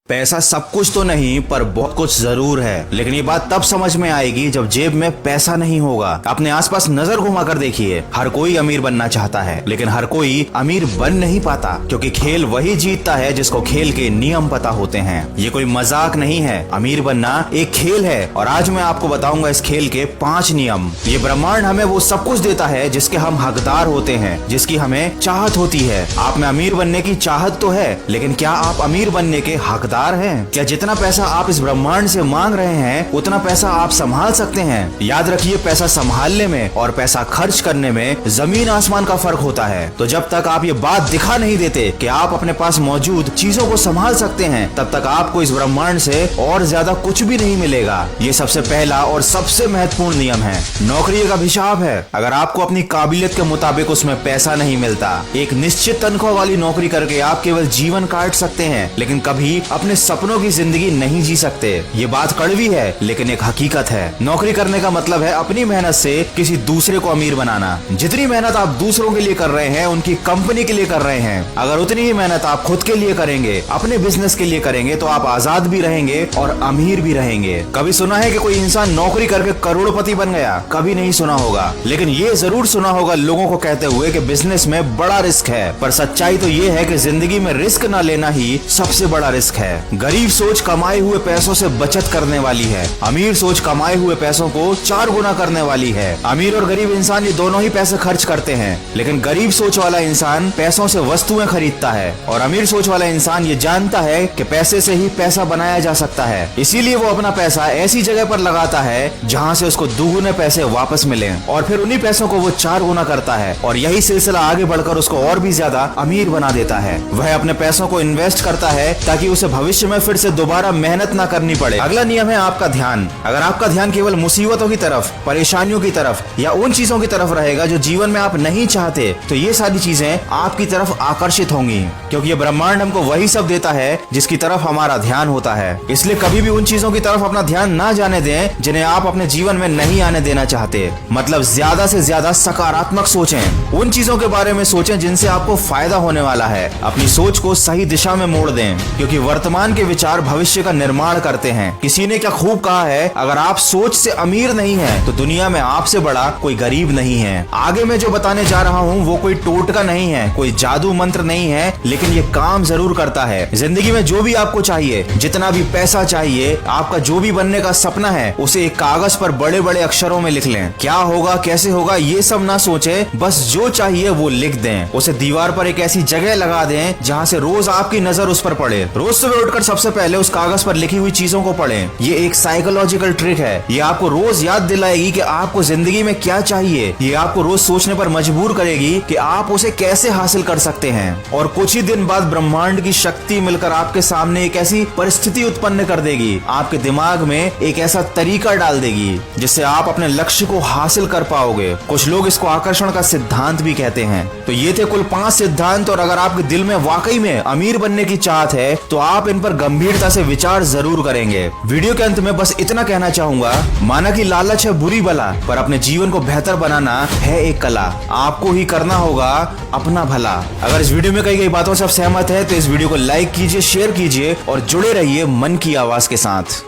पैसा सब कुछ तो नहीं पर बहुत कुछ जरूर है, लेकिन ये बात तब समझ में आएगी जब जेब में पैसा नहीं होगा। अपने आसपास नजर घुमाकर देखिए, हर कोई अमीर बनना चाहता है, लेकिन हर कोई अमीर बन नहीं पाता, क्योंकि खेल वही जीतता है जिसको खेल के नियम पता होते हैं। ये कोई मजाक नहीं है, अमीर बनना एक खेल है और आज मैं आपको बताऊंगा इस खेल के 5 नियम। ये ब्रह्मांड हमें वो सब कुछ देता है जिसके हम हकदार होते हैं, जिसकी हमें चाहत होती है। आप में अमीर बनने की चाहत तो है, लेकिन क्या आप अमीर बनने के हकदार हैं? क्या जितना पैसा आप इस ब्रह्मांड से मांग रहे हैं उतना पैसा आप संभाल सकते हैं? याद रखिए, पैसा संभालने में और पैसा खर्च करने में जमीन आसमान का फर्क होता है। तो जब तक आप ये बात दिखा नहीं देते कि आप अपने पास मौजूद चीजों को संभाल सकते हैं, तब तक आपको इस ब्रह्मांड से और ज्यादा कुछ भी नहीं मिलेगा। ये सबसे पहला और सबसे महत्वपूर्ण नियम है। नौकरी एक अभिशाप है। अगर आपको अपनी काबिलियत के मुताबिक उसमें पैसा नहीं मिलता, एक निश्चित तनख्वाह वाली नौकरी करके आप केवल जीवन काट सकते हैं, लेकिन कभी अपने सपनों की जिंदगी नहीं जी सकते। ये बात कड़वी है, लेकिन एक हकीकत है। नौकरी करने का मतलब है अपनी मेहनत से किसी दूसरे को अमीर बनाना। जितनी मेहनत आप दूसरों के लिए कर रहे हैं, उनकी कंपनी के लिए कर रहे हैं, अगर उतनी ही मेहनत आप खुद के लिए करेंगे, अपने बिजनेस के लिए करेंगे, तो आप आजाद भी रहेंगे और अमीर भी रहेंगे। कभी सुना है कि कोई इंसान नौकरी करके करोड़पति बन गया? कभी नहीं सुना होगा, लेकिन ये जरूर सुना होगा लोगों को कहते हुए कि बिजनेस में बड़ा रिस्क है। पर सच्चाई तो ये है कि जिंदगी में रिस्क न लेना ही सबसे बड़ा रिस्क है। गरीब सोच कमाए हुए पैसों से बचत करने वाली है, अमीर सोच कमाए हुए पैसों को 4 गुना करने वाली है। अमीर और गरीब इंसान ये दोनों ही पैसे खर्च करते हैं, लेकिन गरीब सोच वाला इंसान पैसों से वस्तुएं खरीदता है और अमीर सोच वाला इंसान ये जानता है कि पैसे से ही पैसा बनाया जा सकता है। इसीलिए वो अपना पैसा ऐसी जगह पर लगाता है जहाँ से उसको दुगुने पैसे वापस मिले, और फिर उन्हीं पैसों को वो 4 गुना करता है, और यही सिलसिला आगे बढ़कर उसको और भी ज्यादा अमीर बना देता है। वह अपने पैसों को इन्वेस्ट करता है ताकि उसे भविष्य में फिर से दोबारा मेहनत ना करनी पड़े। अगला नियम है आपका ध्यान। अगर आपका ध्यान केवल मुसीबतों की तरफ, परेशानियों की तरफ या उन चीजों की तरफ रहेगा जो जीवन में आप नहीं चाहते, तो ये सारी चीजें आपकी तरफ आकर्षित होंगी, क्योंकि ये ब्रह्मांड हमको वही सब देता है जिसकी तरफ हमारा ध्यान होता है। इसलिए कभी भी उन चीजों की तरफ अपना ध्यान ना जाने दें जिन्हें आप अपने जीवन में नहीं आने देना चाहते। मतलब ज्यादा से ज्यादा सकारात्मक सोचें, उन चीजों के बारे में सोचें जिनसे आपको फायदा होने वाला है। अपनी सोच को सही दिशा में मोड़ दें, क्योंकि वर्तमान के विचार भविष्य का निर्माण करते हैं। किसी ने क्या खूब कहा है, अगर आप सोच से अमीर नहीं हैं, तो दुनिया में आपसे बड़ा कोई गरीब नहीं है। आगे मैं जो बताने जा रहा हूँ वो कोई टोटका नहीं है, कोई जादू मंत्र नहीं है, लेकिन ये काम जरूर करता है। जिंदगी में जो भी आपको चाहिए, जितना भी पैसा चाहिए, आपका जो भी बनने का सपना है, उसे एक कागज पर बड़े बड़े अक्षरों में लिख लें। क्या होगा, कैसे होगा, ये सब ना सोचे, बस जो चाहिए वो लिख दें। उसे दीवार पर एक ऐसी जगह लगा दें जहाँ से रोज आपकी नजर उस पर पड़े। रोज सुबह उठकर सबसे पहले उस कागज पर लिखी हुई चीजों को पढ़ें। ये एक साइकोलॉजिकल ट्रिक है। ये आपको रोज याद दिलाएगी कि आपको जिंदगी में क्या चाहिए। ये आपको रोज सोचने पर मजबूर करेगी कि आप उसे कैसे हासिल कर सकते हैं। और कुछ ही दिन बाद ब्रह्मांड की शक्ति मिलकर आपके सामने एक ऐसी परिस्थिति उत्पन्न कर देगी, आपके दिमाग में एक ऐसा तरीका डाल देगी जिससे आप अपने लक्ष्य को हासिल कर पाओगे। कुछ लोग इसको आकर्षण का सिद्धांत भी कहते हैं। तो ये थे कुल 5 सिद्धांत, और अगर आपके दिल में वाकई में अमीर बनने की चाहत है तो आप इन पर गंभीरता से विचार जरूर करेंगे। वीडियो के अंत में बस इतना कहना चाहूंगा, माना कि लालच है बुरी बला, पर अपने जीवन को बेहतर बनाना है एक कला। आपको ही करना होगा अपना भला। अगर इस वीडियो में कही गई बातों से आप सहमत है तो इस वीडियो को लाइक कीजिए, शेयर कीजिए और जुड़े रहिए मन की आवाज के साथ।